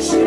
Je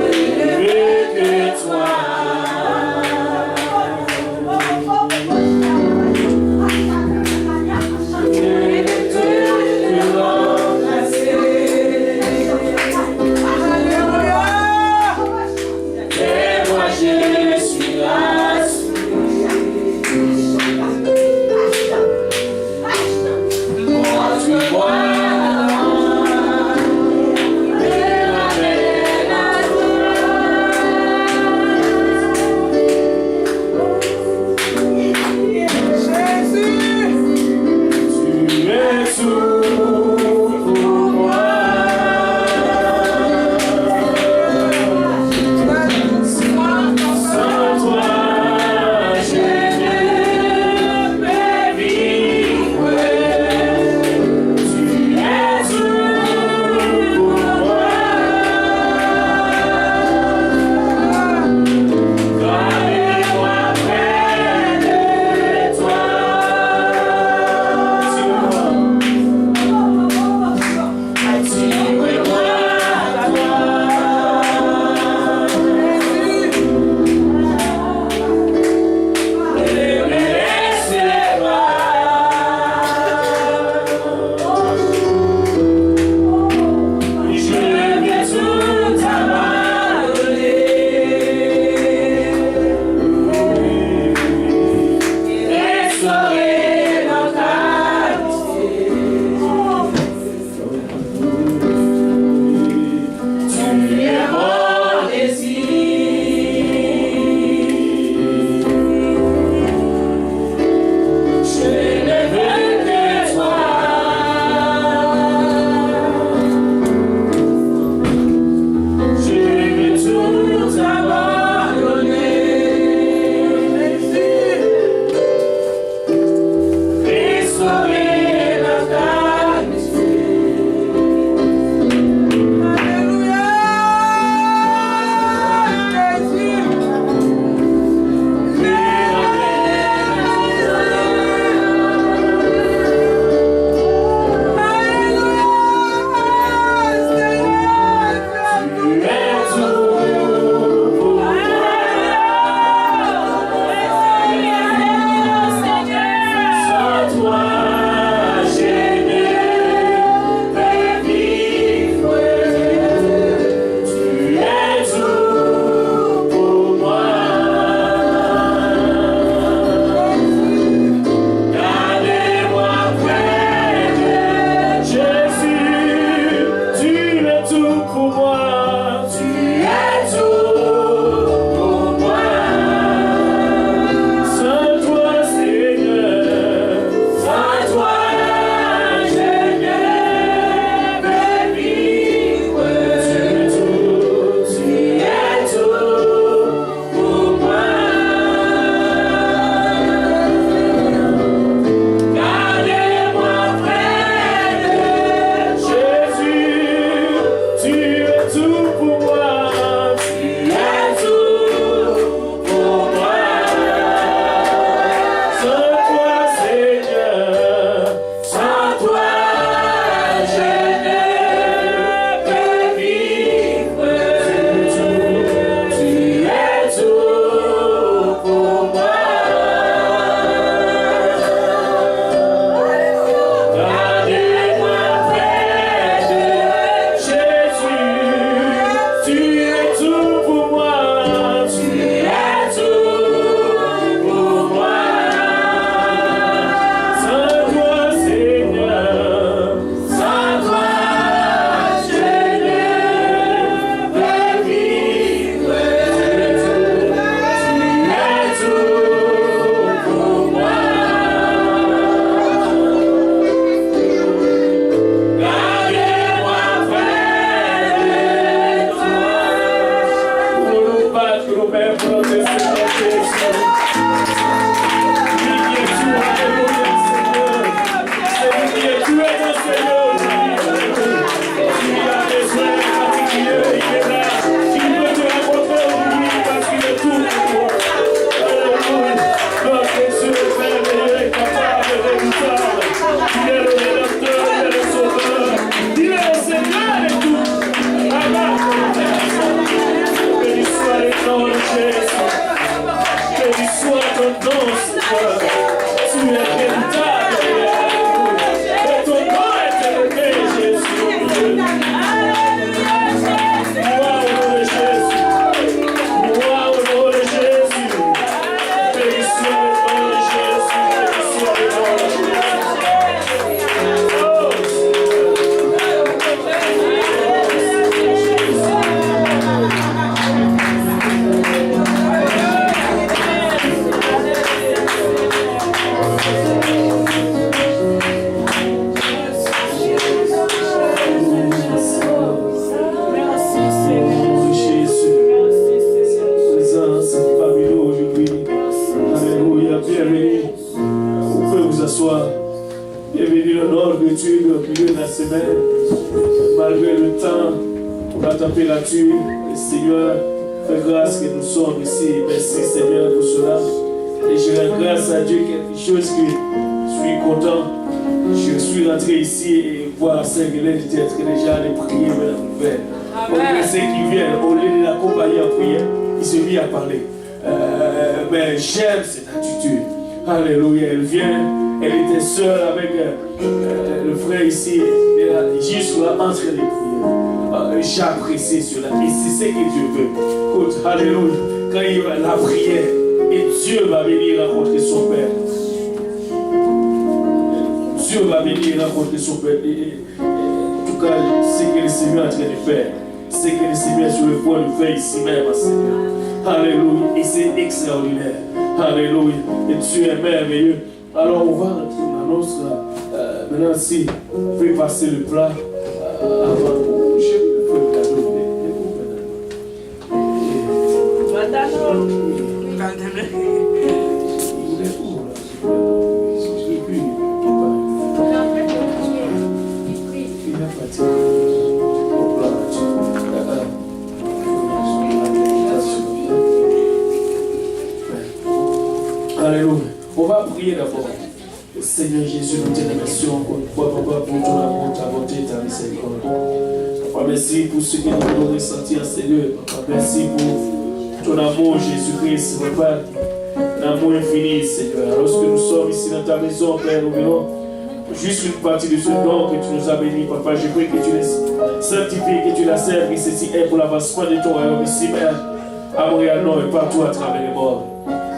malgré le temps, pour la température, Seigneur, fais grâce que nous sommes ici. Merci Seigneur pour cela. Et je rends grâce à Dieu quelque chose que je suis content. Je suis rentré ici et voir Saint-Gélène, j'étais en train déjà de prier, Madame le Père. Pour ceux qui viennent, au lieu de l'accompagner en prière, il se mit à parler. Mais j'aime cette attitude. Alléluia, elle vient, elle était seule avec le frère ici, juste là, en train de prier. J'apprécie cela, et c'est ce que Dieu veut. Écoute, alléluia, quand il y a la prière, et Dieu va venir rencontrer son Père. Dieu va venir rencontrer son Père. En tout cas, c'est ce que le Seigneur est en train de faire. C'est ce que le Seigneur est sur le point de faire ici même, Seigneur. Alléluia. Et c'est extraordinaire. Alléluia. Et Dieu est merveilleux. Alors, on va rentrer dans l'annonce. Maintenant, si vous pouvez passer le plat avant. Je peux le cadeau. Alléluia. On va prier d'abord. Seigneur Jésus, nous te remercions encore une fois, Papa, pour ton amour, ta bonté, ta miséricorde. Papa, merci pour ce que nous pouvons ressentir, Seigneur. Papa, merci pour ton amour, Jésus-Christ, Papa. L'amour infini, Seigneur. Lorsque nous sommes ici dans ta maison, Père, nous venons juste une partie de ce don que tu nous as béni, Papa. Je prie que tu les sanctifies, que tu la serves, que ceci est pour l'avancement de ton royaume ici, Père, à Montréal, non, et partout à travers les morts.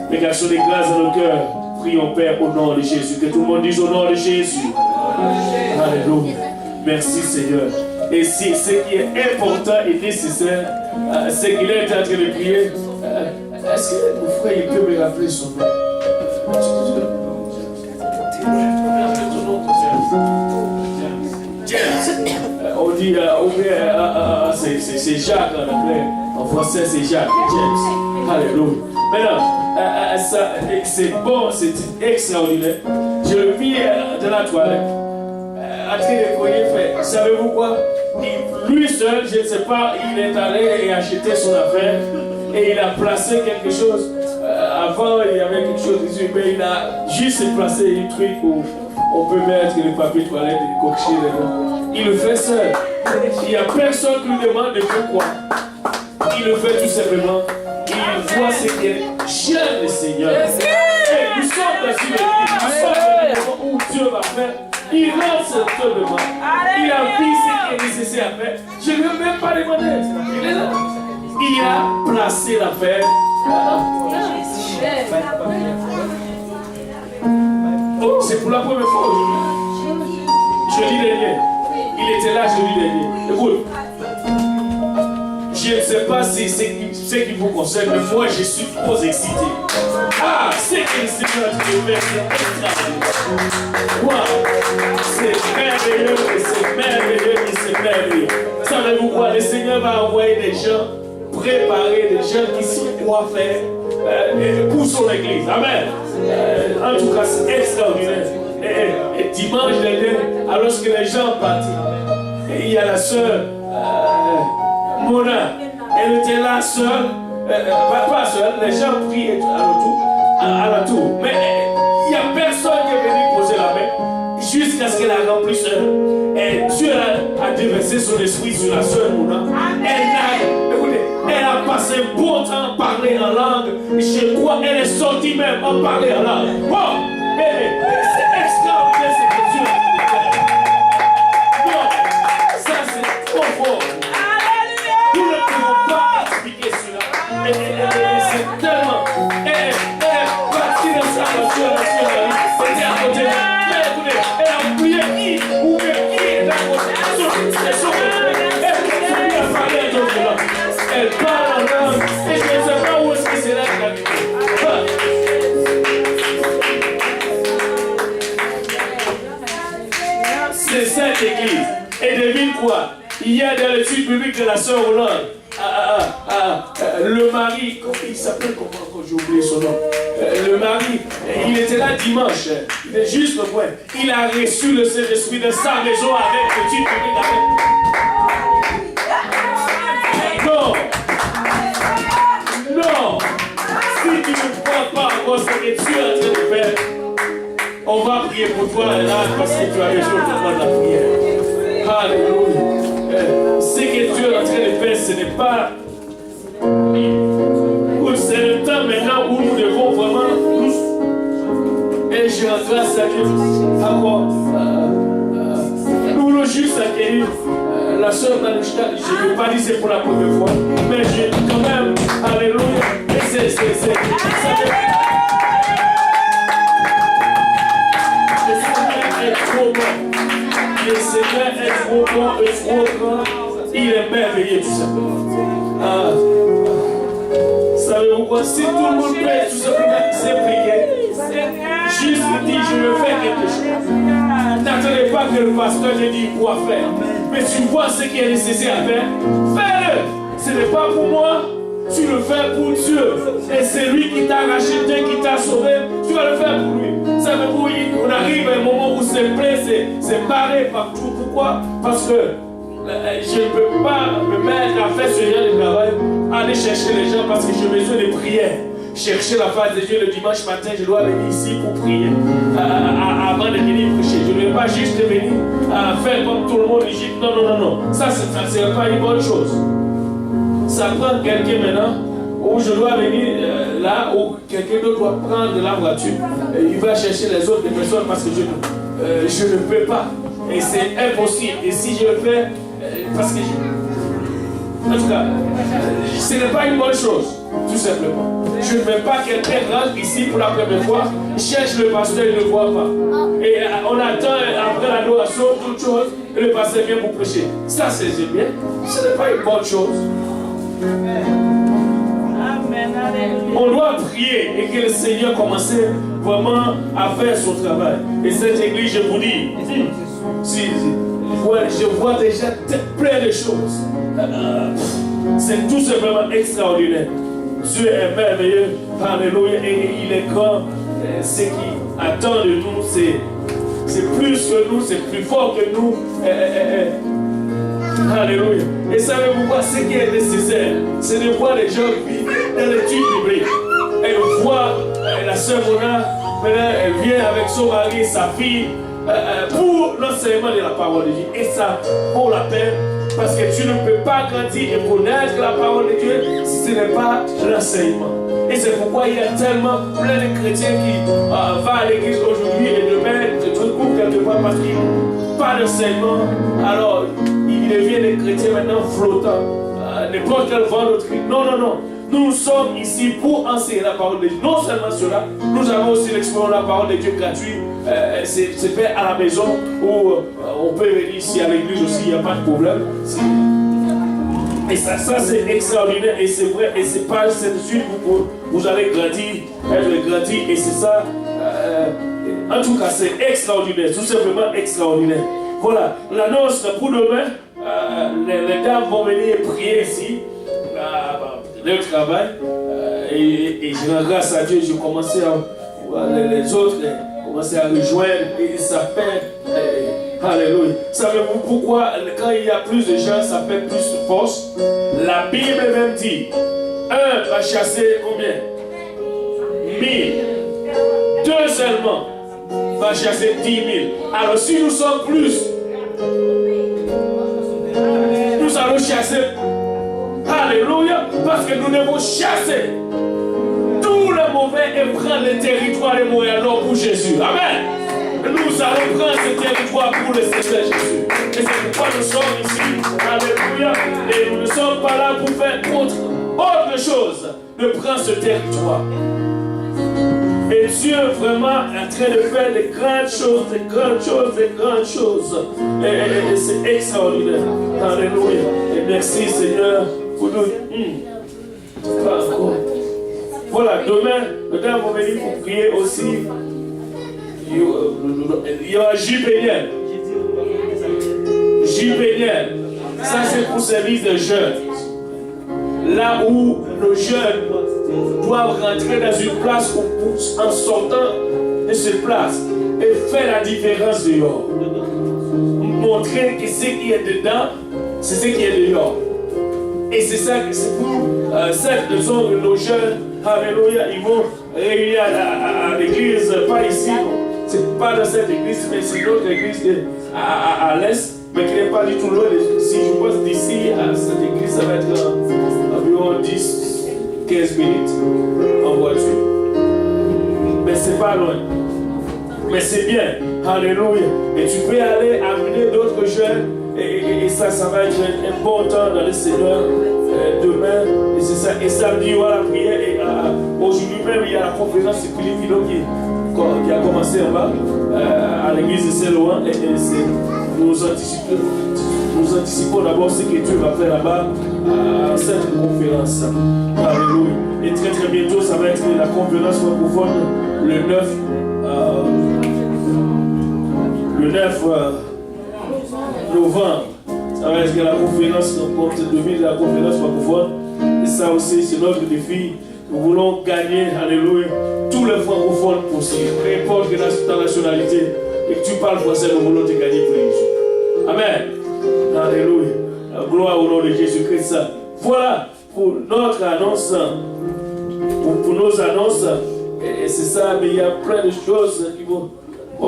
Dégagons des grâces dans nos cœurs. Prions, Père, au nom de Jésus. Que tout le monde dise au nom de Jésus. Alléluia. Merci, Seigneur. Et si ce qui est important et nécessaire, c'est qu'il est en train de prier. Est-ce que mon frère il peut me rappeler son nom? On dit, c'est Jacques en anglais. En français, c'est Jacques. James. Alléluia. Maintenant, c'est bon, c'est extraordinaire. Je le vis dans la toilette, en train de prier, frère. Savez-vous quoi? Lui seul, je ne sais pas, il est allé et acheté son affaire et il a placé quelque chose. Avant, il y avait quelque chose dessus, mais il a juste placé un truc où on peut mettre le papier toilette et cocher dedans. Il le fait seul. Il n'y a personne qui lui demande de pourquoi. Il le fait tout simplement. Il voit ce qu'il est. J'aime le Seigneur. Et nous sommes dans une église. Nous sommes dans un moment où Dieu va faire. Il lance simplement. Il a vu ce qui est nécessaire à faire. Je ne lui ai même pas demandé. Il est là. Il a placé l'affaire. Oh, c'est pour la première fois aujourd'hui. Jeudi dernier. Il était là jeudi dernier. Écoute. Je ne sais pas si c'est ce qui vous concerne, mais moi je suis trop excité. Ah, c'est que le Seigneur te remercie. Wow, c'est merveilleux, c'est merveilleux, c'est merveilleux. Savez-vous quoi? Le Seigneur va envoyer des gens, préparer des gens qui sont quoi faire pour son église. Amen. En tout cas, c'est extraordinaire. Et dimanche dernier, alors que les gens partent, il y a la sœur Mona, elle était là seule, pas seule, les gens prient à la tour. Mais il n'y a personne qui est venu poser la main jusqu'à ce qu'elle a rempli seule. Et Dieu a déversé son esprit sur la sœur Mona. Elle a passé un bon temps à parler en langue. Je crois qu'elle est sortie même en parler en langue. Oh, c'est extraordinaire ce que Dieu a fait. Non, ça c'est trop fort. C'est tellement. Parti dans sa voiture, c'était à côté. Elle a prié qui ou qui est à côté. Elle parle en langue. Et je ne sais pas où est-ce que c'est là qu'elle a. C'est cette église. Et devine quoi? Il y a dans l'étude publique de la sœur Hollande. Le mari, il s'appelle comment quand j'ai oublié son nom? Le mari, il était là dimanche. Il est juste au point. Il a reçu le Saint-Esprit de sa maison avec l'étude publique. On va prier pour toi là parce que tu as besoin de la prière. Alléluia. Ce que Dieu est en train de faire, ce n'est pas... C'est le temps maintenant où nous devons vraiment nous... Et je rends grâce à Dieu. Encore, nous voulons juste accueillir la sœur Nanushka. Je ne vais pas dire c'est pour la première fois, mais j'ai quand même, alléluia. Et c'est le Seigneur est trop bon. Le Seigneur est trop bon et trop grand. Il est merveilleux tout simplement. Savez-vous quoi? Si tout le monde peut tout simplement s'impliquer, juste dire je veux faire quelque chose. N'attendez pas que le pasteur te dise quoi faire. Mais tu vois ce qui est nécessaire à faire, fais-le. Ce n'est pas pour moi, tu le fais pour Dieu. Et c'est lui qui t'a racheté, qui t'a sauvé, tu vas le faire pour lui. Savez-vous, on arrive à un moment où c'est plein, c'est barré partout. Pourquoi? Parce que je ne peux pas me mettre à faire ce genre de travail, aller chercher les gens parce que j'ai besoin de prière. Chercher la face de Dieu le dimanche matin, je dois venir ici pour prier avant de venir prêcher. Je ne vais pas juste venir faire comme tout le monde dit. Non, non, non, non. Ça, ce n'est pas une bonne chose. Ça prend quelqu'un maintenant où je dois venir là où quelqu'un d'autre doit prendre la voiture. Et il va chercher les autres personnes parce que je ne peux pas. Et c'est impossible. Et si je le fais, parce que en tout cas, ce n'est pas une bonne chose, tout simplement. Je ne veux pas que quelqu'un rentre ici pour la première fois, cherche le pasteur, il ne le voit pas. Et on attend après l'adoration, toute chose, et le pasteur vient pour prêcher. Ça, c'est bien. Ce n'est pas une bonne chose. On doit prier et que le Seigneur commence vraiment à faire son travail. Et cette église, je vous dis, je vois déjà plein de choses. C'est tout simplement extraordinaire. Dieu est merveilleux, alléluia, et il est grand. Ce qui attend de nous, c'est plus que nous, c'est plus fort que nous. Alléluia. Et savez-vous quoi? Ce qui est nécessaire, c'est de voir les gens vivre dans l'étude biblique. Et on voit la sœur Mona, maintenant elle vient avec son mari et sa fille pour l'enseignement de la parole de Dieu. Et ça vaut la peine parce que tu ne peux pas grandir et connaître la parole de Dieu si ce n'est pas l'enseignement. Et c'est pourquoi il y a tellement plein de chrétiens qui vont à l'église aujourd'hui et demain se trouvent quelque part parce qu'ils n'ont pas d'enseignement. Alors, ils deviennent des chrétiens maintenant flottants. N'importe quel vent d'autre. Non, non, non. Nous sommes ici pour enseigner la parole de Dieu. Non seulement cela, nous avons aussi l'expérience de la parole de Dieu gratuite. C'est fait à la maison où on peut venir ici à l'église aussi, il n'y a pas de problème. Et ça c'est extraordinaire et c'est vrai. Et c'est pas cette suite où vous allez grandir, être grandi. Et c'est ça. En tout cas, c'est extraordinaire, tout simplement extraordinaire. Voilà, l'annonce pour demain. Les dames vont venir prier ici. Leur travail et je rends grâce à Dieu, je commençais à voir les autres commencer à rejoindre et ça fait alléluia. Savez-vous pourquoi quand il y a plus de gens ça fait plus de force? La Bible même dit 1 va chasser combien? 1000. 2 seulement va chasser 10 000. Alors si nous sommes plus, nous allons chasser. Alléluia, parce que nous devons chasser tout le mauvais et prendre le territoire de Montréal pour Jésus. Amen. Nous allons prendre ce territoire pour le Seigneur Jésus. Et c'est pourquoi nous sommes ici. Alléluia. Et nous ne sommes pas là pour faire autre chose de prendre ce territoire. Et Dieu vraiment est en train de faire des grandes choses, des grandes choses, des grandes choses. Et c'est extraordinaire. Alléluia. Et merci Seigneur. Voilà, demain, les dames vont venir pour prier aussi. Il y aura Jupéniel. Jupéniel. Ça, c'est pour service de jeunes. Là où nos jeunes doivent rentrer dans une place où, en sortant de cette place, et faire la différence dehors. Montrer que ce qui est dedans, c'est ce qui est dehors. Et c'est ça que c'est pour cette raison que nos jeunes, alléluia, ils vont réunir à l'église, pas ici, c'est pas dans cette église, mais c'est une autre église à l'est, mais qui n'est pas du tout loin. Si je pense d'ici à cette église, ça va être environ 10-15 minutes en voiture. Mais c'est pas loin. Mais c'est bien. Alléluia. Et tu peux aller amener d'autres jeunes. Et ça va être important dans le Seigneur demain. Et c'est ça. Et samedi, il y aura la prière. Et aujourd'hui même, il y a la conférence de Philippe Philo qui a commencé en bas à l'église de Saint-Laurent. Et nous anticipons d'abord ce que Dieu va faire là-bas à cette conférence. Alléluia. Et très très bientôt, ça va être la conférence francophone le 9 novembre. Ça va être la conférence, compte tenu de la conférence francophone. Et ça aussi, c'est notre défi. Nous voulons gagner, alléluia, tous les francophones possibles. Peu importe ta nationalité et que tu parles français, nous voulons te gagner pour Jésus. Amen. Alléluia. Gloire au nom de Jésus-Christ. Voilà pour notre annonce. Pour nos annonces. Et c'est ça, mais il y a plein de choses qui vont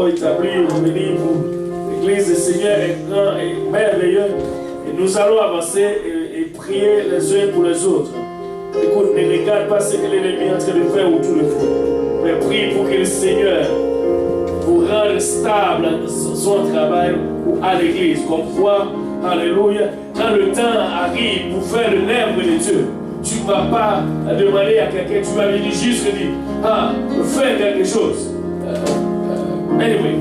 établir, venir pour l'Église. Le Seigneur est grand et merveilleux. Et nous allons avancer et prier les uns pour les autres. Écoute, ne regarde pas ce que l'ennemi est en train de faire autour de vous. Mais prie pour que le Seigneur vous rende stable son travail à l'Église. Comme quoi, alléluia, quand le temps arrive pour faire l'œuvre de Dieu, tu ne vas pas demander à quelqu'un, tu vas lui juste dire, fais quelque chose. Anyway,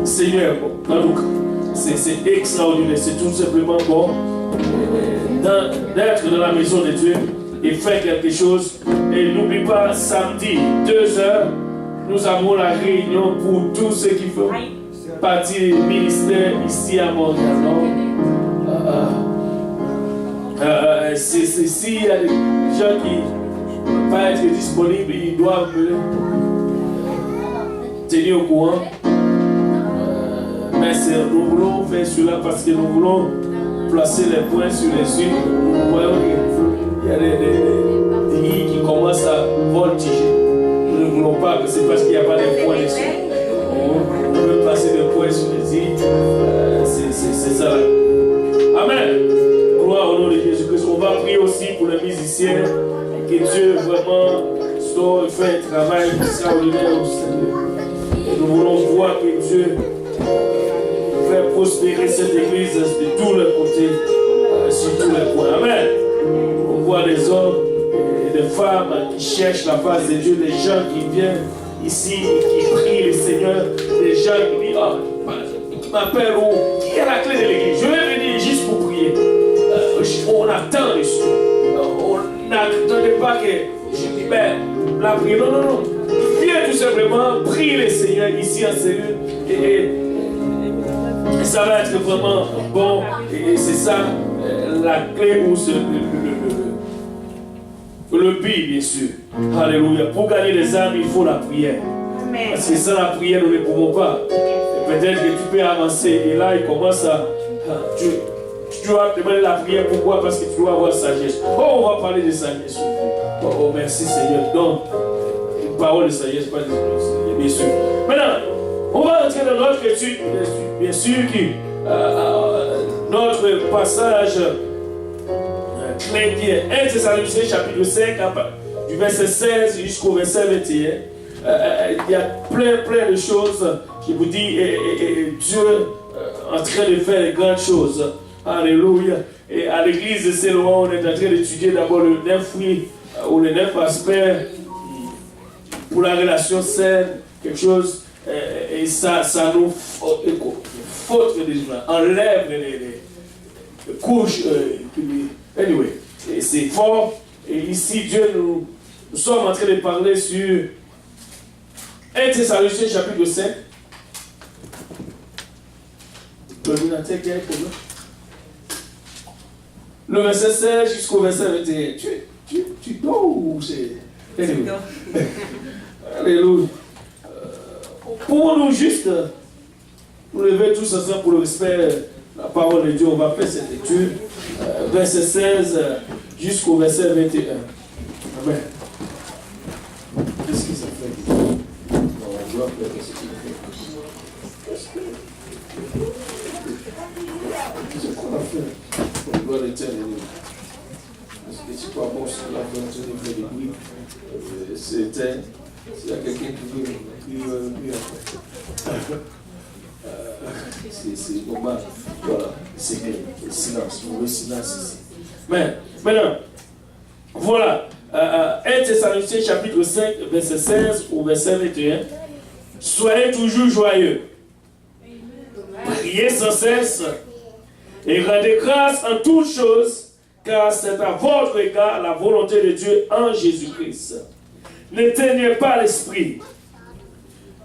Seigneur, c'est extraordinaire, c'est tout simplement bon d'être dans la maison de Dieu et faire quelque chose. Et n'oublie pas, samedi, 2h, nous avons la réunion pour tous ceux qui font partie du ministère ici à Montréal. S'il y a des gens qui ne vont pas être disponibles, ils doivent tenir au courant. Mais nous voulons faire cela parce que nous voulons placer les points sur les yeux. Nous voyons qu'il y a des lits qui commencent à voltiger. Nous ne voulons pas, que c'est parce qu'il n'y a pas de points dessus. On veut placer des points sur les yeux. C'est ça. Amen. Gloire au nom de Jésus-Christ. On va prier aussi pour les musiciens. Que Dieu vraiment fait un travail extraordinaire au Seigneur. Et nous voulons voir que Dieu fait prospérer cette église de tous les côtés, sur tous les points. Amen. On voit des hommes et des femmes qui cherchent la face de Dieu, des gens qui viennent ici, qui prient le Seigneur, des gens qui disent, qui m'appellent, qui a la clé de l'église. Je vais venir juste pour prier. On attend dessus. On n'attendait pas que je dis, la prière. Non. Viens tout simplement, prie le Seigneur ici en cellule. Et ça va être vraiment bon. Et c'est ça la clé ou le but, bien sûr. Alléluia. Pour gagner les âmes, il faut la prière. Amen. Parce que sans la prière, nous ne pouvons pas. Peut-être que tu peux avancer. Et là, il commence à... Tu dois demander la prière. Pourquoi? Parce que tu dois avoir sagesse. On va parler de sagesse. Merci Seigneur. Donc, une parole de sagesse, pas de sagesse. Bien sûr. Maintenant, on va entrer dans notre étude. Bien sûr que notre passage clé qui est 1 Thessaloniciens chapitre 5, du verset 16 jusqu'au verset 21. Il y a plein de choses qui vous disent Dieu en train de faire de grandes choses. Alléluia. Et à l'église de Saint-Laurent, on est en train d'étudier d'abord le 9 fruits ou les 9 aspects pour la relation saine, quelque chose, et ça nous faute enlève les couches. Anyway, c'est fort. Et ici, Dieu nous sommes en train de parler sur 1 Thessaloniciens chapitre 5. Le verset 16 jusqu'au verset 21. Tu dors ou c'est... Anyway. Alléluia. Pouvons-nous juste nous lever tous ensemble pour le respect de la parole de Dieu. On va faire cette lecture. Verset 16 jusqu'au verset 21. Amen. Qu'est-ce que ça fait? C'est quoi l'affaire? On doit l'éternel. Parce que c'est pas bon si la fait en train de faire des bruits. C'était. S'il y a quelqu'un qui veut c'est normal. Voilà, c'est bien. Le silence, le silence ici. Mais, maintenant, voilà. 1 Thessaloniciens chapitre 5, verset 16 au verset 21. Soyez toujours joyeux. Priez sans cesse. Et rendez grâce en toutes choses, car c'est à votre égard la volonté de Dieu en Jésus-Christ. N'éteignez pas l'esprit.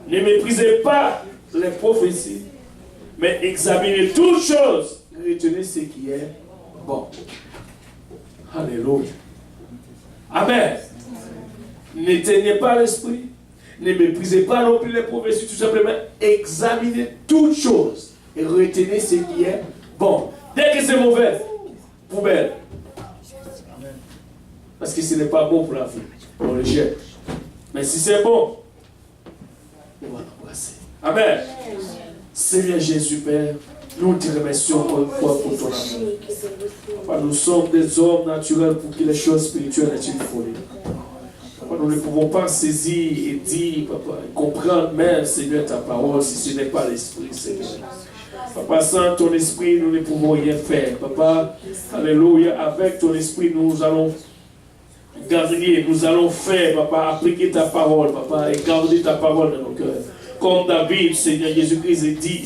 Ne méprisez pas les prophéties, mais examinez toutes choses. Retenez ce qui est bon. Alléluia. Amen. N'éteignez pas l'esprit. Ne méprisez pas non plus les prophéties. Tout simplement, examinez toutes choses. Et retenez ce qui est bon. Dès que c'est mauvais, poubelle. Parce que ce n'est pas bon pour la vie. On le jette. Mais si c'est bon, on va l'embrasser. Amen. Seigneur Jésus, Père, nous te remercions encore une fois pour ton amour. Papa, nous sommes des hommes naturels pour que les choses spirituelles aient une folie. Papa, nous ne pouvons pas saisir et dire, papa, et comprendre même, Seigneur, ta parole si ce n'est pas l'esprit, Seigneur. Papa, sans ton esprit, nous ne pouvons rien faire. Papa, alléluia, avec ton esprit, nous allons garder, nous allons faire, papa, appliquer ta parole, papa, et garder ta parole dans nos cœurs. Comme David, Seigneur Jésus-Christ, dit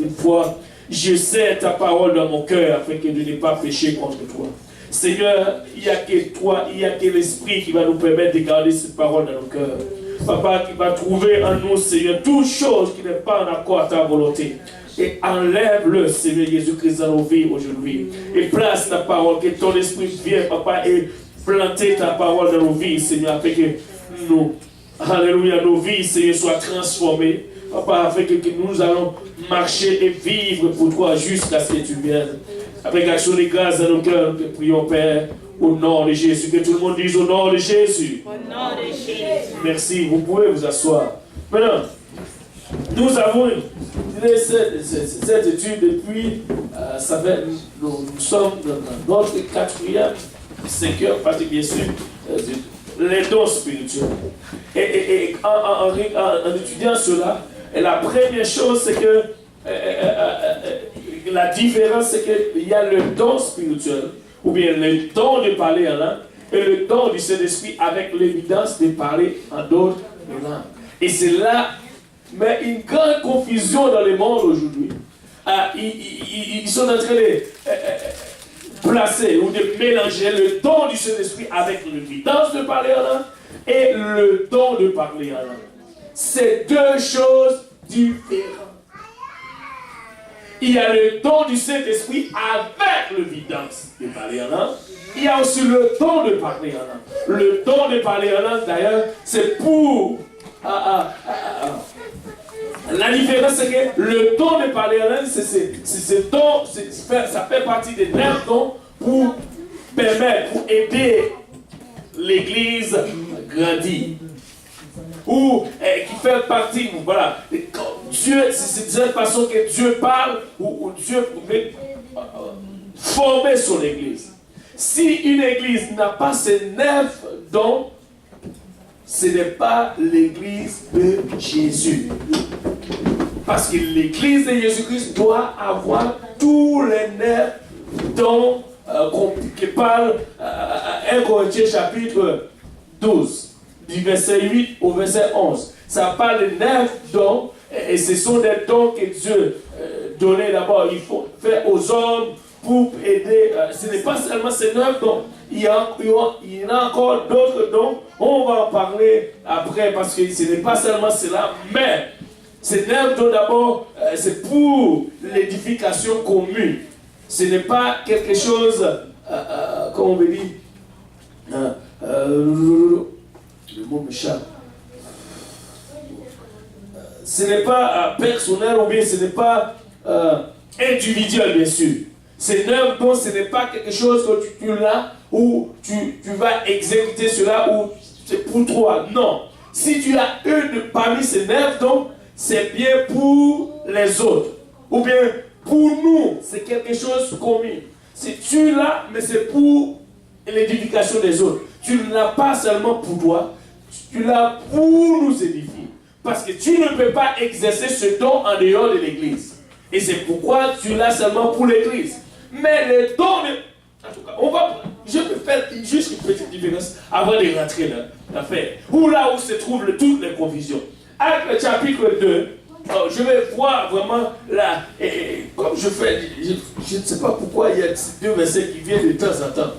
une fois, je sais ta parole dans mon cœur afin que je n'ai pas péché contre toi. Seigneur, il n'y a que toi, il n'y a que l'Esprit qui va nous permettre de garder cette parole dans nos cœurs. Papa, qui va trouver en nous, Seigneur, toute chose qui n'est pas en accord à ta volonté. Et enlève-le, Seigneur Jésus-Christ, dans nos vies aujourd'hui. Et place ta parole, que ton esprit vienne, papa, et planter ta parole dans nos vies, Seigneur, afin que nous, alléluia, nos vies, Seigneur, soient transformées. Papa, afin que nous allons marcher et vivre pour toi jusqu'à ce que tu viennes. Avec action de grâce dans nos cœurs, nous te prions, Père, au nom de Jésus. Que tout le monde dise au nom de Jésus. Au nom de Jésus. Merci, vous pouvez vous asseoir. Maintenant, nous avons cette étude depuis, ça fait, nous sommes dans notre 4e, 5e partie, bien sûr, les dons spirituels. Et en étudiant cela, la première chose, c'est que la différence, c'est qu'il y a le don spirituel, ou bien le don de parler en langue, et le don du Saint-Esprit avec l'évidence de parler en d'autres langues. Et c'est là, mais une grande confusion dans le monde aujourd'hui. Ils sont en train de placer ou de mélanger le don du Saint-Esprit avec l'évidence de parler en langue et le don de parler en langue. C'est deux choses différentes. Il y a le don du Saint-Esprit avec l'évidence de parler en langue. Il y a aussi le don de parler en langue. Le don de parler en langue, d'ailleurs, c'est pour... la différence, c'est que le don de parler en langue, c'est don, ça fait partie des 9 dons pour permettre, pour aider l'Église à grandir. Ou qui fait partie, voilà, Dieu, c'est de cette façon que Dieu parle, ou Dieu pouvait former son Église. Si une Église n'a pas ces 9 dons, ce n'est pas l'Église de Jésus. Parce que l'Église de Jésus-Christ doit avoir tous les 9 dons qui parlent 1 Corinthiens chapitre 12, du verset 8 au verset 11. Ça parle de 9 dons, et ce sont des dons que Dieu donnait d'abord. Il faut faire aux hommes pour aider. Ce n'est pas seulement ces 9 dons. Il y en a encore d'autres dons. On va en parler après parce que ce n'est pas seulement cela, mais ces 9 dons d'abord, c'est pour l'édification commune. Ce n'est pas quelque chose, comme on veut dire, le mot m'échappe. Ce n'est pas personnel ou bien ce n'est pas individuel, bien sûr. Ces 9 dons, ce n'est pas quelque chose que tu l'as ou tu vas exécuter cela ou c'est pour toi. Non. Si tu as une parmi ces 9 dons, c'est bien pour les autres. Ou bien pour nous, c'est quelque chose de commun. Si tu l'as, mais c'est pour l'édification des autres. Tu ne l'as pas seulement pour toi, tu l'as pour nous édifier. Parce que tu ne peux pas exercer ce don en dehors de l'église. Et c'est pourquoi tu l'as seulement pour l'église. Mais les dons de... En tout cas, je peux faire juste une petite différence avant de rentrer dans l'affaire. Où là où se trouvent toutes les confusions. Acte chapitre 2, je vais voir vraiment là, comme je fais, je ne sais pas pourquoi il y a deux versets qui viennent de temps en temps.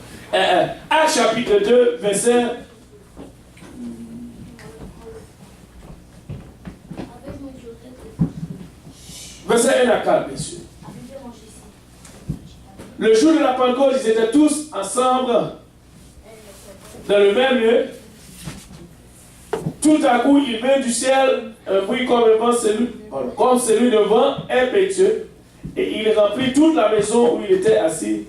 Acte chapitre 2, verset... Verset 1 à 4, bien sûr. Le jour de la Pentecôte, ils étaient tous ensemble dans le même lieu. Tout à coup, il vint du ciel un bruit comme celui de vent impétueux, et il remplit toute la maison où il était assis.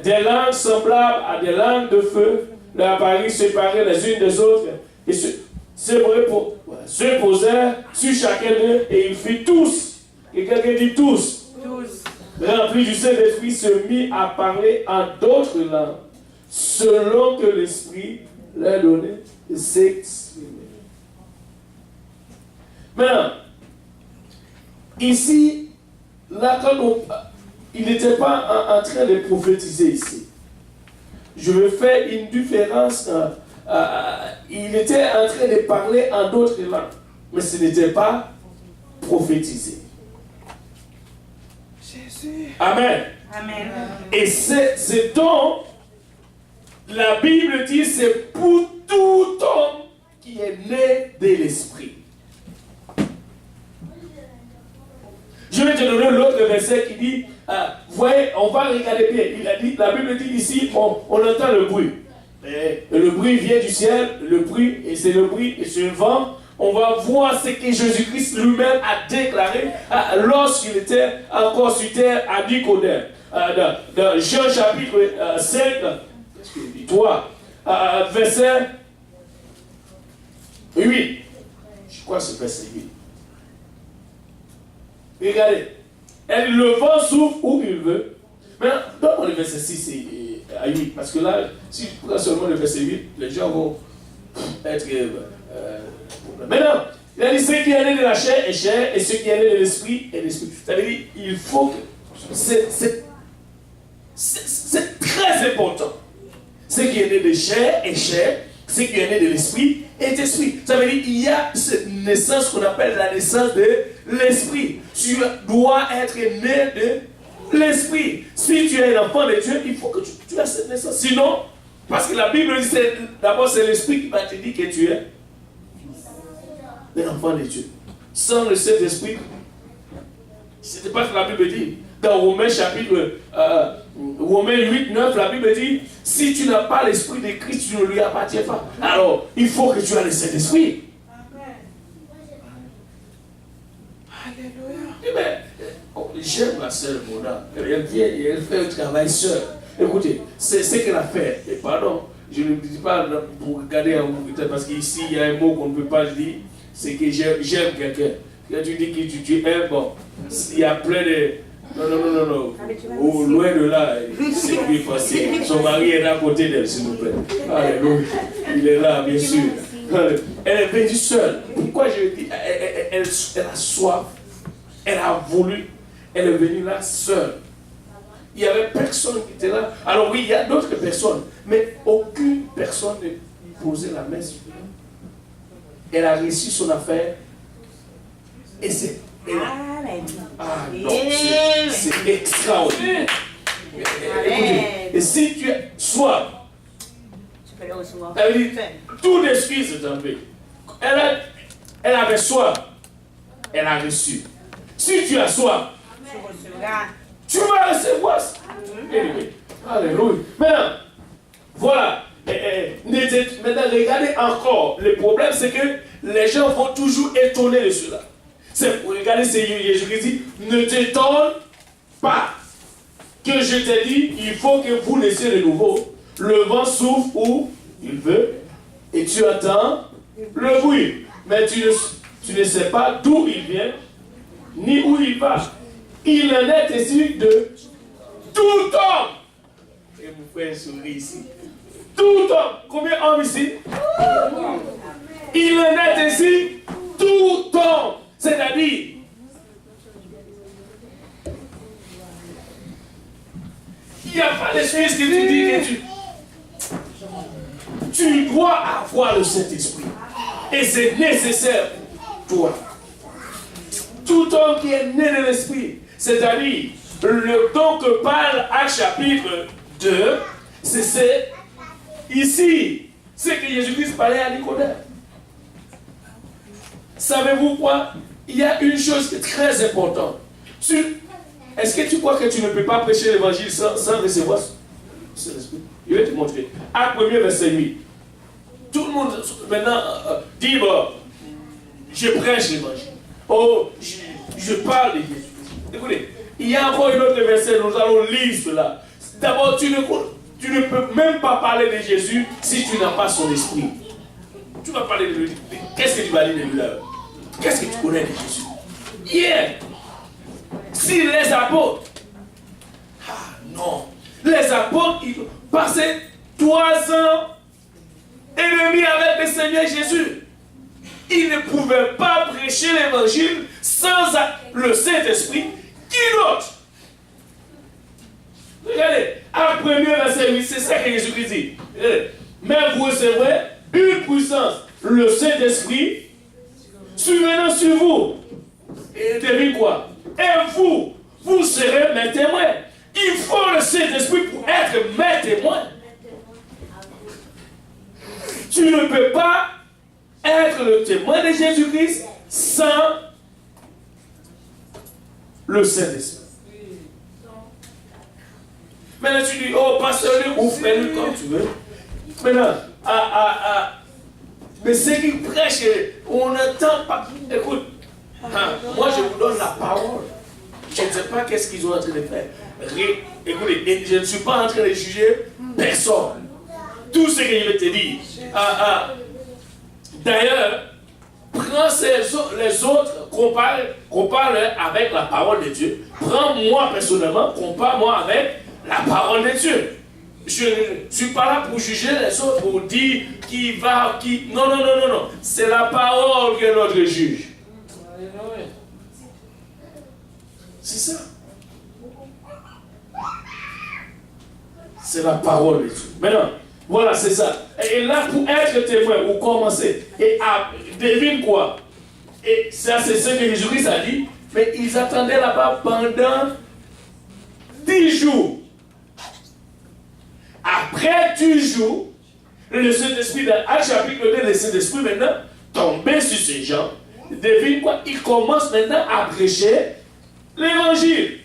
Des langues semblables à des langues de feu leur apparurent séparées les unes des autres, et se posèrent sur chacun d'eux, et ils furent tous. Et quelqu'un dit tous. Remplis du Saint-Esprit, se mit à parler en d'autres langues, selon que l'Esprit leur donnait de s'exprimer. Maintenant, ici, là, il n'était pas en train de prophétiser ici. Je veux faire une différence. Il était en train de parler en d'autres langues, mais ce n'était pas prophétiser. Amen. Amen. Et c'est donc, la Bible dit, c'est pour tout homme qui est né de l'Esprit. Je vais te donner l'autre verset qui dit, voyez, on va regarder bien. Il a dit, la Bible dit ici, on entend le bruit. Et le bruit vient du ciel, le bruit, et c'est le bruit, et c'est le vent. On va voir ce que Jésus-Christ lui-même a déclaré lorsqu'il était encore sur terre à Nicodème. Dans Jean chapitre 5, qu'est-ce qu'il dit? 3, verset 8. Je crois que c'est verset 8. Regardez. Et le vent souffle où il veut. Maintenant, donne-moi le verset 6 à 8. Parce que là, si je prends seulement le verset 8, les gens vont être... Maintenant, il a dit ce qui est né de la chair est chair, et ce qui est né de l'esprit est l'esprit. Ça veut dire il faut que... C'est très important. Ce qui est né de chair est chair, ce qui est né de l'esprit est esprit. Ça veut dire qu'il y a cette naissance qu'on appelle la naissance de l'esprit. Tu dois être né de l'esprit. Si tu es un enfant de Dieu, il faut que tu aies cette naissance. Sinon, parce que la Bible dit d'abord c'est l'esprit qui va te dire que tu es l'enfant de Dieu. Sans le Saint-Esprit, ce n'est pas ce que la Bible dit. Dans Romains chapitre Romains 8, 9, la Bible dit, si tu n'as pas l'Esprit de Christ, tu ne lui appartiens pas. Alors, il faut que tu aies le Saint-Esprit. Alléluia. J'aime ma sœur Mona. Elle vient et elle fait un travail seule. Écoutez, c'est ce qu'elle a fait. Et pardon, je ne dis pas pour regarder en vous, parce qu'ici, il y a un mot qu'on ne peut pas dire. C'est que j'aime quelqu'un. Quand tu dis que tu aimes, bon, il y a plein de... Non. Au loin de là, c'est plus facile. Son mari est à côté d'elle, s'il vous plaît. Alléluia. Il est là, bien sûr. Elle est venue seule. Pourquoi je dis elle a soif. Elle a voulu. Elle est venue là seule. Il n'y avait personne qui était là. Alors oui, il y a d'autres personnes. Mais aucune personne ne posait la main sur elle. Elle a réussi son affaire. Et c'est... c'est extraordinaire. Écoutez, et si tu as soif, elle dit, tout d'excuse est tombé. Elle avait soif, elle a reçu. Si tu as soif, tu vas recevoir ça. Alléluia. Maintenant, voilà. Maintenant, regardez encore. Le problème, c'est que les gens vont toujours étonner de cela. Regardez, c'est Jésus-Christ dit, ne t'étonne pas que je t'ai dit, il faut que vous laissiez de nouveau. Le vent souffle où il veut, et tu attends le bruit. Mais tu ne sais pas d'où il vient, ni où il va. Il en est ainsi de tout homme. Et mon frère sourit ici. Tout homme. Combien d'hommes ici? Il en est ainsi tout homme. C'est-à-dire, il n'y a pas d'excuse que tu dis que tu dois avoir le Saint-Esprit. Et c'est nécessaire pour toi. Tout homme qui est né de l'Esprit, c'est-à-dire le don que parle Actes chapitre 2, c'est ici, c'est que Jésus-Christ parlait à Nicodème. Savez-vous quoi? Il y a une chose qui est très importante. Est-ce que tu crois que tu ne peux pas prêcher l'évangile sans recevoir ce Saint-Esprit? Je vais te montrer. Acte 1er, verset 8. Tout le monde maintenant dit, bon, je prêche l'évangile. Oh, je parle de Jésus. Écoutez, il y a encore une autre verset, nous allons lire cela. D'abord, tu ne peux même pas parler de Jésus si tu n'as pas son esprit. Tu vas parler de lui. Qu'est-ce que tu vas dire de lui là? Qu'est-ce que tu connais de Jésus? Hier, si les apôtres, non, les apôtres, ils passaient 3 ans et demi avec le Seigneur Jésus. Ils ne pouvaient pas prêcher l'évangile sans le Saint-Esprit. Qui d'autre? Regardez, à 1er verset 8, c'est ça que Jésus-Christ dit. Mais vous recevrez une puissance, le Saint-Esprit, survenant sur vous. Et devine quoi? Et vous serez mes témoins. Il faut le Saint-Esprit pour être mes témoins. Tu ne peux pas être le témoin de Jésus-Christ sans le Saint-Esprit. Maintenant tu dis, oh, pasteur ou frère, comme tu veux. Maintenant, mais ceux qui prêchent, on n'entend pas. Écoute, moi je vous donne la parole. Je ne sais pas qu'est-ce qu'ils ont en train de faire. Écoutez, je ne suis pas en train de juger personne. Tout ce que je vais te dire. D'ailleurs, prends les autres, compare avec la parole de Dieu. Prends-moi personnellement, compare-moi avec la parole de Dieu. Je ne suis pas là pour juger les autres, pour dire qui va, qui... Non. C'est la parole que notre juge. C'est ça. C'est la parole de Dieu. Maintenant, voilà, c'est ça. Et là, pour être témoin, vous commencez. Et devine quoi? Et ça, c'est ce que Jésus-Christ a dit. Mais ils attendaient là-bas pendant 10 jours. Après 10 jours, le Saint-Esprit, dans Actes chapitre 2, le Saint-Esprit maintenant tombé sur ces gens. Devine quoi? Ils commencent maintenant à prêcher l'évangile.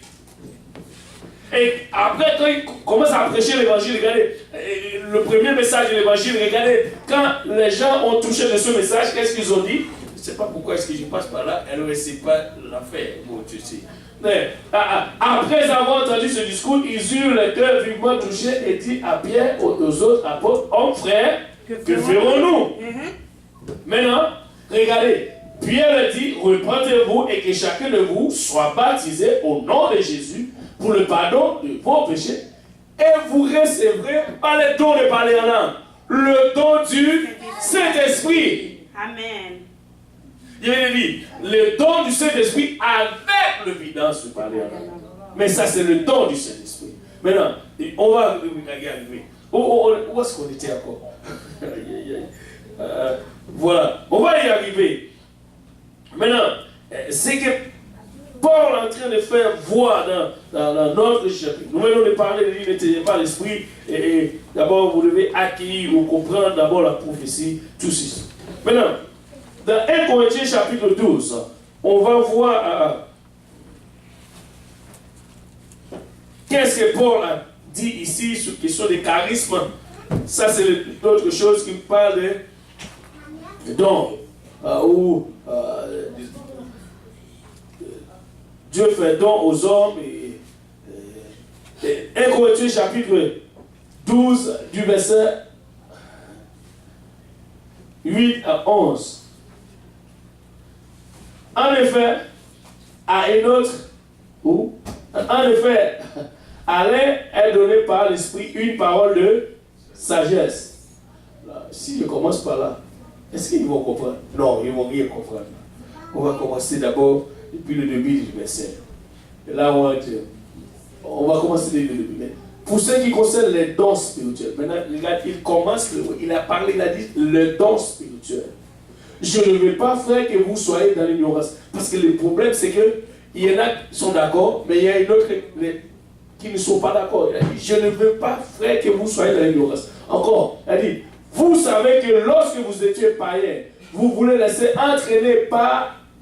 Et après, quand ils commencent à prêcher l'évangile, regardez, le premier message de l'évangile, regardez, quand les gens ont touché de ce message, qu'est-ce qu'ils ont dit? Je ne sais pas pourquoi est-ce que je passe par là, alors c'est pas l'affaire, bon, tu sais. Mais, après avoir entendu ce discours, ils eurent le cœur vivement touché et dit à Pierre, aux autres apôtres, hommes frères, que ferons-nous? Maintenant, regardez, Pierre dit, repentez-vous et que chacun de vous soit baptisé au nom de Jésus pour le pardon de vos péchés, et vous recevrez pas le don de parler en langue, le don du Saint-Esprit. Amen. Je vais dire, le don du Saint-Esprit avec l'évidence de parler en langue. Mais ça, c'est le don du Saint-Esprit. Maintenant, on va y arriver. Où est-ce qu'on était encore? Voilà, on va y arriver. Maintenant, c'est que Paul est en train de faire voir dans notre chapitre. Nous venons de parler de lui, n'éteignez pas l'esprit. Et d'abord, vous devez acquérir ou comprendre d'abord la prophétie, tout ceci. Maintenant, dans 1 Corinthiens chapitre 12, on va voir qu'est-ce que Paul a dit ici sur la question des charismes. Ça, c'est l'autre chose qui parle de dons. Dieu fait don aux hommes. 1 Corinthiens chapitre 12 du verset 8 à 11. En effet, à un autre Ou, en effet, Alain est donné par l'Esprit une parole de sagesse. Là, si je commence par là, est-ce qu'ils vont comprendre? Non, ils ne vont rien comprendre. On va commencer d'abord depuis le début du verset. Et là, on va commencer depuis le début. Pour ce qui concerne les dons spirituels, maintenant, regarde, il a parlé, il a dit le don spirituel. Je ne veux pas, frère, que vous soyez dans l'ignorance. Parce que le problème, c'est qu'il y en a qui sont d'accord, mais il y a une autre qui ne sont pas d'accord. Il a dit, je ne veux pas, frère, que vous soyez dans l'ignorance. Encore, il a dit, vous savez que lorsque vous étiez païens, vous voulez laisser entraîner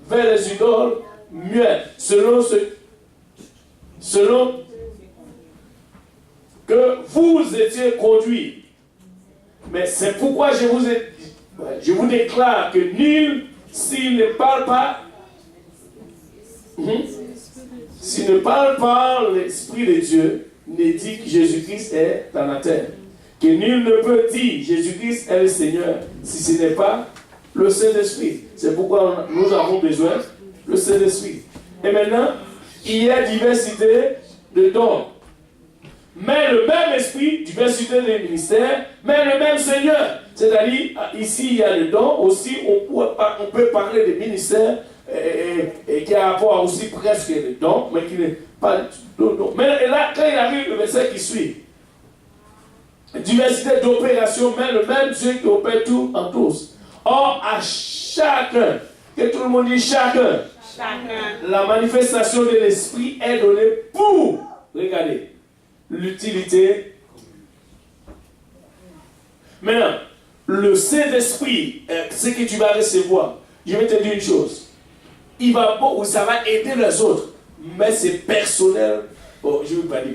vers les idoles muettes, selon que vous étiez conduits. Mais c'est pourquoi je vous déclare que nul, s'il ne parle pas, l'Esprit de Dieu, ne dit que Jésus-Christ est dans la terre. Que nul ne peut dire Jésus-Christ est le Seigneur si ce n'est pas le Saint-Esprit. C'est pourquoi nous avons besoin du Saint-Esprit. Et maintenant, il y a diversité de dons. Mais le même esprit, diversité des ministères, mais le même Seigneur. C'est-à-dire, ici, il y a le don. Aussi, on peut parler des ministères et qui a rapport aussi presque les dons, mais qui n'est pas le don. Mais là, quand il arrive le verset qui suit, diversité d'opérations, mais le même Dieu qui opère tout en tous. Or, à chacun, que tout le monde dit chacun, la manifestation de l'esprit est donnée pour, regardez, l'utilité. Maintenant, le Saint-Esprit, ce que tu vas recevoir, je vais te dire une chose. Ça va aider les autres, mais c'est personnel. Bon, je ne veux pas dire,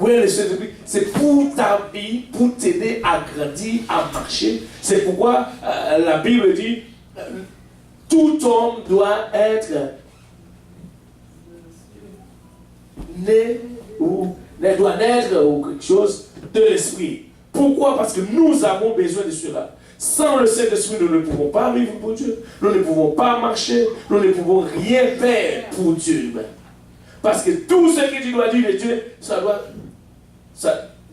oui, le Saint-Esprit, c'est pour ta vie, pour t'aider à grandir, à marcher. C'est pourquoi la Bible dit, tout homme doit être né ou doit naître ou quelque chose de l'esprit. Pourquoi? Parce que nous avons besoin de cela. Sans le Saint-Esprit, nous ne pouvons pas vivre pour Dieu. Nous ne pouvons pas marcher. Nous ne pouvons rien faire pour Dieu. Parce que tout ce que tu dois dire de Dieu, ça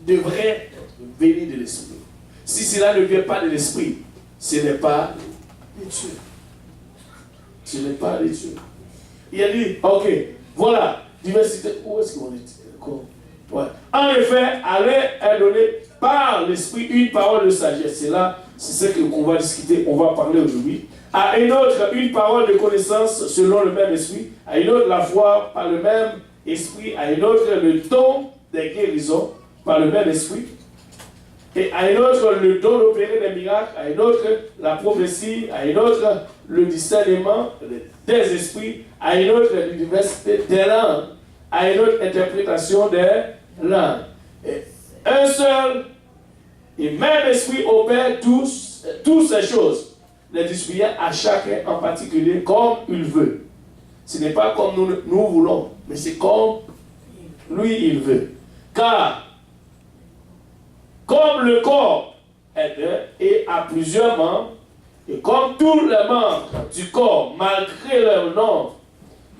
devrait venir de l'esprit. Si cela ne vient pas de l'esprit, ce n'est pas de Dieu. Ce n'est pas de Dieu. Il a dit, ok, voilà, diversité. Où est-ce qu'on est? Ouais. En effet, Alain a donné par l'esprit une parole de sagesse. C'est ce qu'on va discuter, on va parler aujourd'hui. À une autre, une parole de connaissance selon le même esprit. À une autre, la foi par le même esprit. À une autre, le don des guérisons par le même esprit. Et à une autre, le don d'opérer des miracles. À une autre, la prophétie. À une autre, le discernement des esprits. À une autre, l'université des langues. À une autre, interprétation des langues. Et un seul et même esprit opère toutes ces choses, les distribuant à chacun en particulier comme il veut. Ce n'est pas comme nous voulons, mais c'est comme lui il veut. Car, comme le corps est un et a plusieurs membres, et comme tous les membres du corps, malgré leur nombre,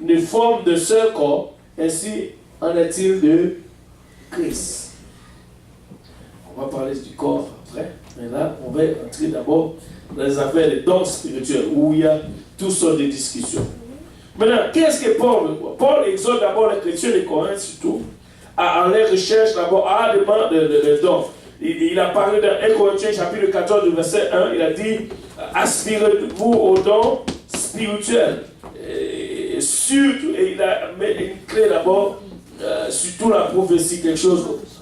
ne forment de seul corps, ainsi en est-il de Christ. On va parler du corps après, mais là, on va entrer d'abord dans les affaires des dons spirituels, où il y a toutes sortes de discussions. Maintenant, qu'est-ce que Paul veut? Paul exhorte d'abord les chrétiens de Corinthe, surtout, à aller rechercher d'abord à demander de dons. Il a parlé dans 1 Corinthiens chapitre 14, verset 1, il a dit, aspirez-vous aux dons spirituels. Et surtout, et il a mis une clé d'abord, surtout la prophétie, quelque chose comme ça.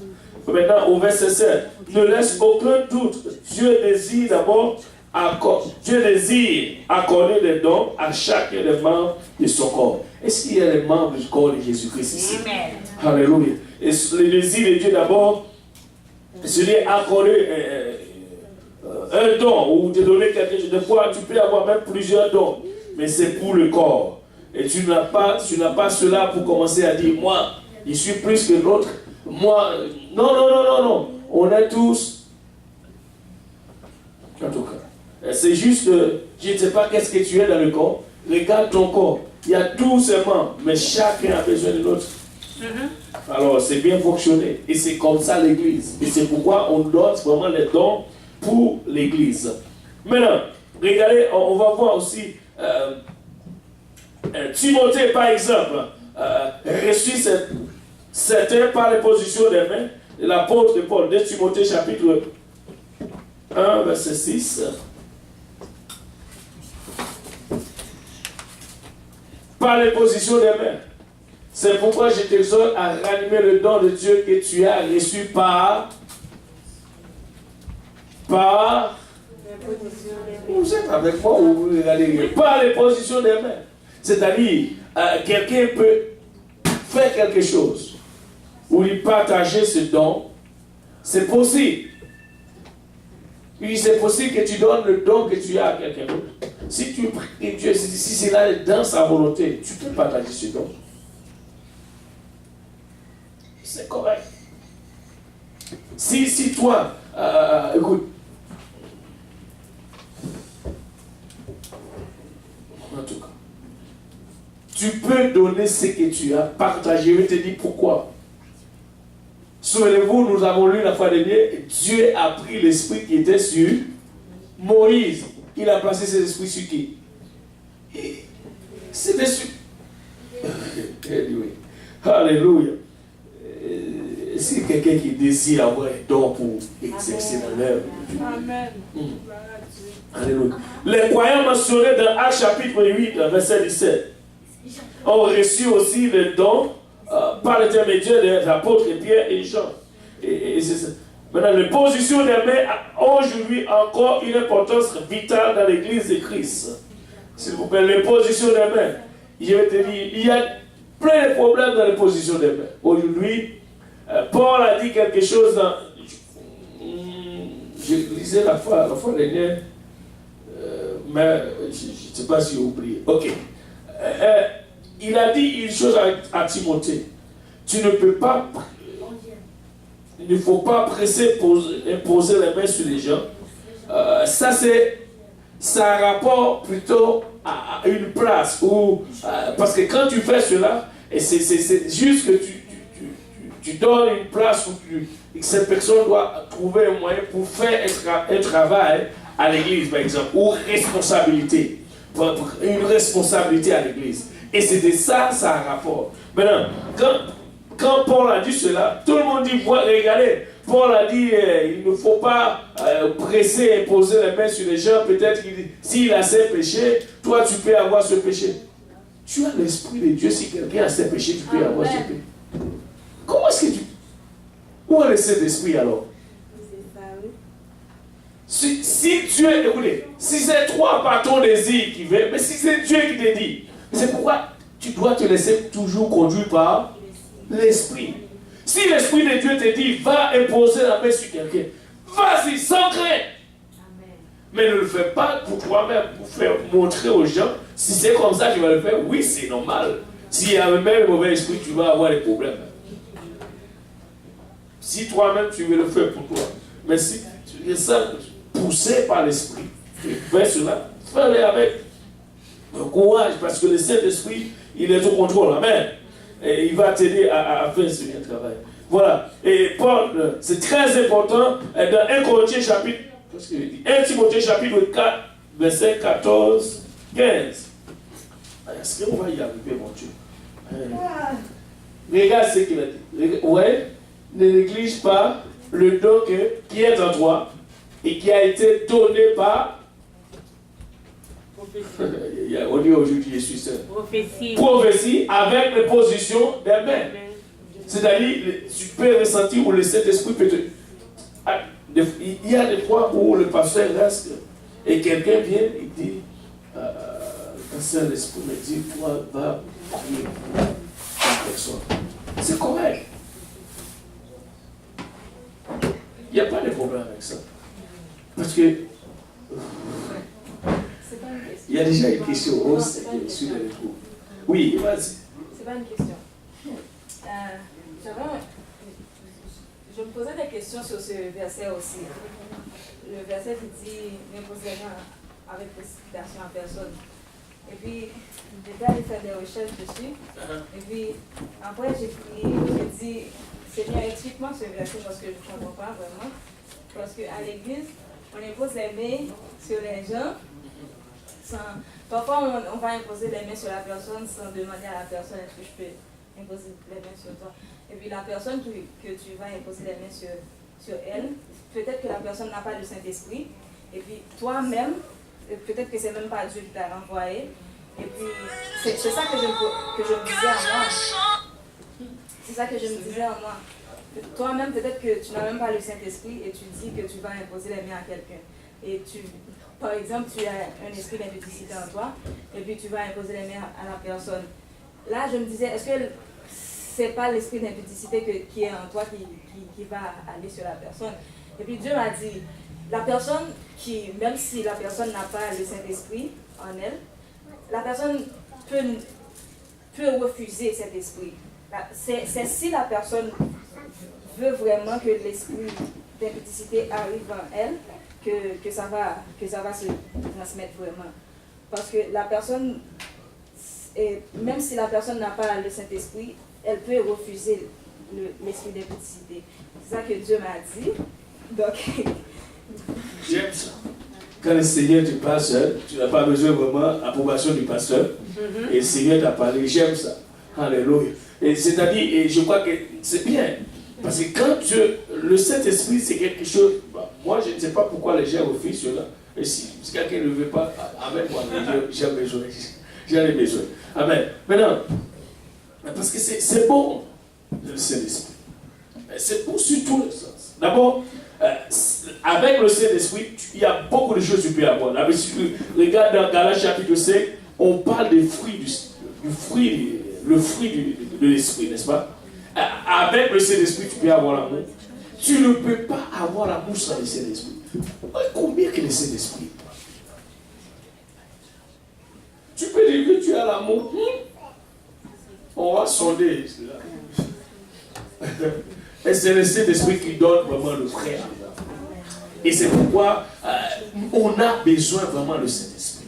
Maintenant, au verset 7, ne laisse aucun doute. Dieu désire accorder des dons à chacun des membres de son corps. Est-ce qu'il y a les membres du corps de Jésus-Christ ici? Amen. Alléluia. Et le désir de Dieu d'abord, c'est d'accorder un don ou de donner quelque chose. Des fois, tu peux avoir même plusieurs dons, mais c'est pour le corps. Et tu n'as pas cela pour commencer à dire, moi, je suis plus que l'autre. Moi, non. On est tous. En tout cas. C'est juste que je ne sais pas qu'est-ce que tu es dans le corps. Regarde ton corps. Il y a tous ces membres, mais chacun a besoin de l'autre. Alors, c'est bien fonctionné. Et c'est comme ça l'Église. Et c'est pourquoi on donne vraiment les dons pour l'Église. Maintenant, regardez, on va voir aussi Timothée, par exemple, reçut certains par les positions des mains de l'apôtre Paul. De Timothée, chapitre 1, verset 6. Par les positions des mains. C'est pourquoi je t'exhorte à ranimer le don de Dieu que tu as reçu par vous êtes avec moi ou vous regardez par les positions des mains. C'est-à-dire, quelqu'un peut faire quelque chose ou lui partager ce don. C'est possible. Oui, c'est possible que tu donnes le don que tu as à quelqu'un d'autre. Si tu pries Dieu, si c'est là dans sa volonté, tu peux partager ce don. C'est correct. Si toi, écoute, en tout cas, tu peux donner ce que tu as, partager. Je vais te dire pourquoi. Souvenez-vous, nous avons lu la fois dernière, Dieu a pris l'esprit qui était sur Moïse. Il a placé cet esprit sur qui? C'était sur... Anyway. Alléluia. C'est quelqu'un qui désire avoir un don pour exercer dans l'œuvre. Amen. Alléluia. Les croyants mentionnés dans Actes chapitre 8, verset 17, ont reçu aussi le don par l'intermédiaire des apôtres Pierre et Jean. Et c'est ça. Maintenant, les positions des mains ont aujourd'hui encore une importance vitale dans l'église de Christ. S'il vous plaît, les positions des mains. Je vais te dire, il y a plein de problèmes dans les positions des mains. Aujourd'hui, Paul a dit quelque chose dans... Je lisais la fois dernière, mais je ne sais pas si j'ai oublié. Ok. Il a dit une chose à Timothée. Tu ne peux pas... Il ne faut pas presser, imposer les mains sur les gens. Ça a rapport plutôt à une place où... parce que quand tu fais cela, et c'est juste que tu donnes une place où cette personne doit trouver un moyen pour faire un travail à l'église, par exemple, ou responsabilité. Une responsabilité à l'église. Et c'était ça a rapport. Maintenant, quand Paul a dit cela, tout le monde dit, regardez, Paul a dit, il ne faut pas presser, imposer les mains sur les gens. Peut-être qu'il dit, s'il a ses péchés, toi tu peux avoir ce péché. Tu as l'esprit de Dieu, si quelqu'un a ses péchés, tu peux avoir ce péché. Comment est-ce que tu... Où est le Saint-Esprit alors? Si Dieu, écoutez, si c'est toi par ton désir qui veut, mais si c'est Dieu qui te dit, c'est pourquoi tu dois te laisser toujours conduire par l'Esprit. Si l'Esprit de Dieu te dit, va imposer la main sur quelqu'un, vas-y, sans crainte. Mais ne le fais pas pour toi-même, pour faire montrer aux gens. Si c'est comme ça, tu vas le faire, oui, c'est normal. S'il y a même un mauvais esprit, tu vas avoir des problèmes. Si toi-même, tu veux le faire pour toi. Mais si tu es ça, poussé par l'Esprit, tu fais cela, fais-le avec courage, parce que le Saint-Esprit, il est au contrôle. Amen. Et il va t'aider à faire ce bien travail. Voilà. Et Paul, c'est très important, dans 1 Corinthiens chapitre, qu'est-ce qu'il dit? 1 Timothée chapitre 4, verset 14, 15. Est-ce qu'on va y arriver, mon Dieu? Regarde ce qu'il a dit. Ouais, ne néglige pas le don qui est en toi et qui a été donné par... On dit aujourd'hui, je suis seul. Prophétie avec les positions des mains. C'est-à-dire, tu peux ressentir où le Saint-Esprit peut te... Il y a des fois où le pasteur reste et quelqu'un vient et dit, le Saint-Esprit me dit, toi, va prier pour une personne. C'est correct. Il n'y a pas de problème avec ça. Parce que il y a déjà une question. Oui, vas-y. C'est pas une question. Je me posais des questions sur ce verset aussi. Le verset qui dit n'imposez rien avec précipitation à personne. Et puis, j'étais allée faire des recherches dessus. Et puis, après, j'ai prié, j'ai dit, Seigneur, explique-moi ce verset parce que je ne comprends pas vraiment. Parce qu'à l'église, on impose les mains sur les gens. Parfois, on va imposer les mains sur la personne sans demander à la personne est-ce que je peux imposer les mains sur toi. Et puis, la personne que tu vas imposer les mains sur elle, peut-être que la personne n'a pas le Saint-Esprit. Et puis, toi-même, peut-être que c'est même pas Dieu qui t'a renvoyé. Et puis, c'est ça que je me disais à moi. C'est ça que je me disais à moi. Toi-même, peut-être que tu n'as même pas le Saint-Esprit et tu dis que tu vas imposer les mains à quelqu'un. Et par exemple, tu as un esprit d'impudicité en toi et puis tu vas imposer les mains à la personne. Là, je me disais, est-ce que c'est pas l'esprit d'impudicité qui est en toi qui va aller sur la personne? Et puis Dieu m'a dit, la personne même si la personne n'a pas le Saint-Esprit en elle, la personne peut refuser cet esprit. C'est si la personne veut vraiment que l'esprit d'impudicité arrive en elle, que ça va se transmettre vraiment. Parce que la personne, même si la personne n'a pas le Saint-Esprit, elle peut refuser l'esprit d'impudicité. C'est ça que Dieu m'a dit. Donc, j'aime ça. Quand le Seigneur te parle seul, tu n'as pas besoin vraiment d'approbation du pasteur. Et le Seigneur t'a parlé, j'aime ça. Alléluia. Et c'est-à-dire, et je crois que c'est bien. Parce que quand le Saint-Esprit, c'est quelque chose. Moi, je ne sais pas pourquoi les gens refusent cela. Et si quelqu'un ne veut pas, amen, moi, j'ai besoin. J'en ai besoin. Amen. Maintenant, parce que c'est bon, le Saint-Esprit. C'est bon sur tous les sens. D'abord, avec le Saint-Esprit, il y a beaucoup de choses que tu peux avoir. Regarde dans Galates chapitre 5, on parle des fruits le fruit de l'Esprit, n'est-ce pas? Avec le Saint-Esprit, tu peux avoir l'amour. Tu ne peux pas avoir l'amour sans le Saint-Esprit. Combien que le Saint-Esprit? Tu peux dire que tu as l'amour. On va sonder cela. Et c'est le Saint-Esprit qui donne vraiment le vrai amour. Et c'est pourquoi on a besoin vraiment du Saint-Esprit.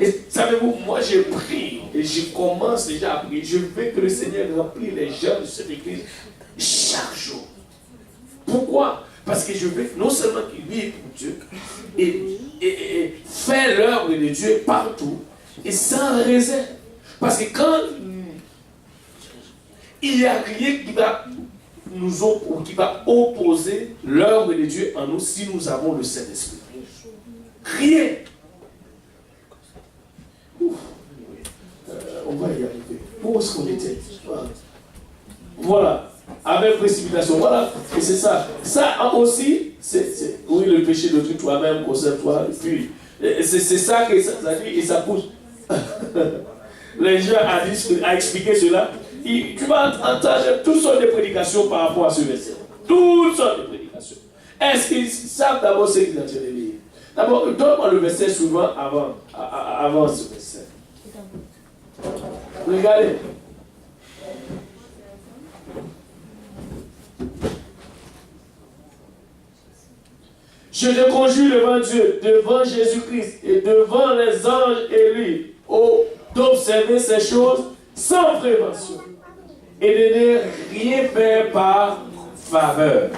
Et savez-vous, moi j'ai pris et je commence déjà à prier. Je veux que le Seigneur remplisse les gens de cette église chaque jour. Pourquoi? Parce que je veux non seulement qu'ils vivent pour Dieu et faire l'œuvre de Dieu partout et sans réserve. Parce que quand il n'y a rien qui va opposer l'œuvre de Dieu en nous si nous avons le Saint-Esprit. Rien. On va y arriver. Où est-ce qu'on était? Voilà. Avec précipitation. Voilà. Et c'est ça. Ça aussi, oui, le péché de toi-même, conserve-toi. Puis, c'est ça que ça dit et ça pousse. Les gens a expliqué cela. Tu vas entendre toutes sortes de prédications par rapport à ce verset. Toutes sortes de prédications. Est-ce qu'ils savent d'abord ce qu'ils ont de lire? D'abord, donne-moi le verset suivant avant ce verset. Regardez. Je te conjure devant Dieu, devant Jésus-Christ et devant les anges élus, d'observer ces choses sans prévention et de ne rien faire par faveur.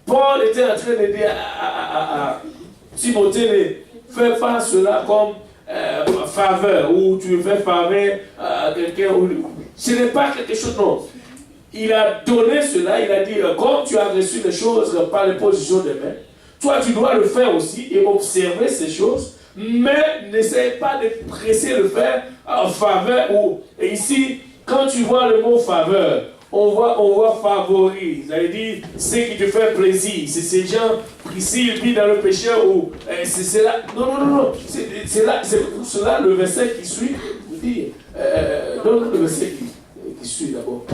Paul était en train de dire à Timothée, ne fais pas cela comme faveur, ou tu fais faveur à quelqu'un. Ce n'est pas quelque chose, non. Il a donné cela, il a dit, comme tu as reçu les choses par les positions de main, toi tu dois le faire aussi et observer ces choses, mais n'essaie pas de presser le faire en faveur. Et ici, quand tu vois le mot faveur, on voit favori, c'est-à-dire ce qui te fait plaisir. C'est ces gens qui s'ils vivent dans le péché ou c'est là. Non. C'est pour cela le verset qui suit. Le verset qui suit d'abord.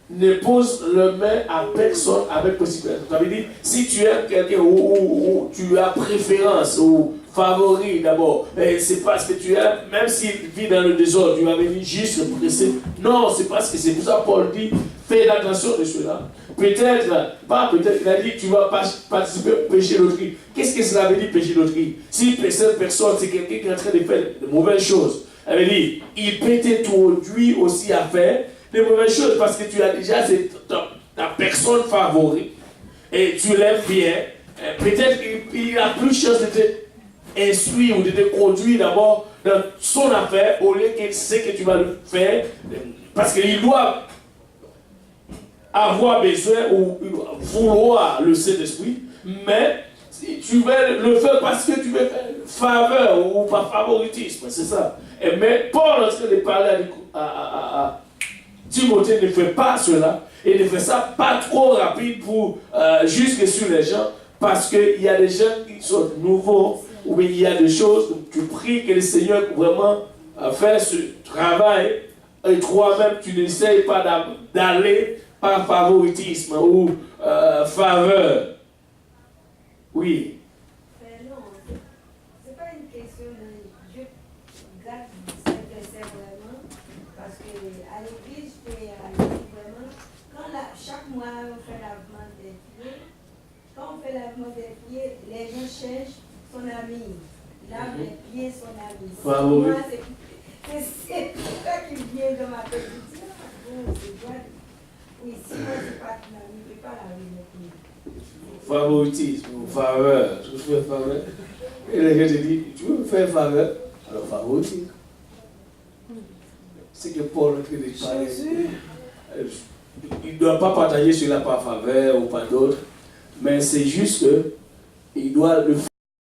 Ne pose le main à personne avec possibilité. Ça veut dire, si tu aimes quelqu'un ou tu as préférence ou favori d'abord, c'est parce que tu aimes, même s'il vit dans le désordre, tu avais dit juste le presser. Non, c'est parce que c'est pour ça Paul dit, Fais attention de cela. Peut-être, pas peut-être, il a dit tu vas participer au péché d'autrui. Qu'est-ce que cela veut dire péché d'autrui? Si cette personne, c'est quelqu'un qui est en train de faire de mauvaises choses, elle veut dire, il peut t'introduire aussi à faire de mauvaises choses parce que tu as déjà ta personne favorite et tu l'aimes bien. Peut-être qu'il a plus de chance de t'instruire ou de te conduire d'abord dans son affaire au lieu qu'il sait que tu vas le faire parce qu'il doit avoir besoin ou vouloir le Saint-Esprit, mais si tu veux le faire parce que tu veux faire faveur ou par favoritisme, c'est ça. Mais Paul est en train de parler à Timothée, ne fait pas cela et ne fait ça pas trop rapide pour jusque sur les gens parce qu'il y a des gens qui sont nouveaux ou il y a des choses où tu pries que le Seigneur vraiment fasse ce travail et toi-même tu n'essayes pas d'aller par favoritisme ou faveur. Oui. Non, c'est pas une question de Dieu garde Saint-Esprit vraiment, parce qu'à l'église, je fais vraiment, chaque mois on fait lavement des pieds, quand on fait lavement des pieds, les gens cherchent son ami, lave les pieds son ami. Favori. Moi, c'est ça qui vient dans ma tête. Je dis, bon, c'est quoi? Oui, si moi je ne suis pas ton ami, je ne peux pas laver mes pieds. Favoritisme, faveur. Tu veux faire faveur. Et les gens te disent, tu veux faire faveur? Alors favoritisme. C'est que Paul est en train de parler. Il ne doit pas partager cela par faveur ou par d'autres, mais c'est juste qu'il doit le faire.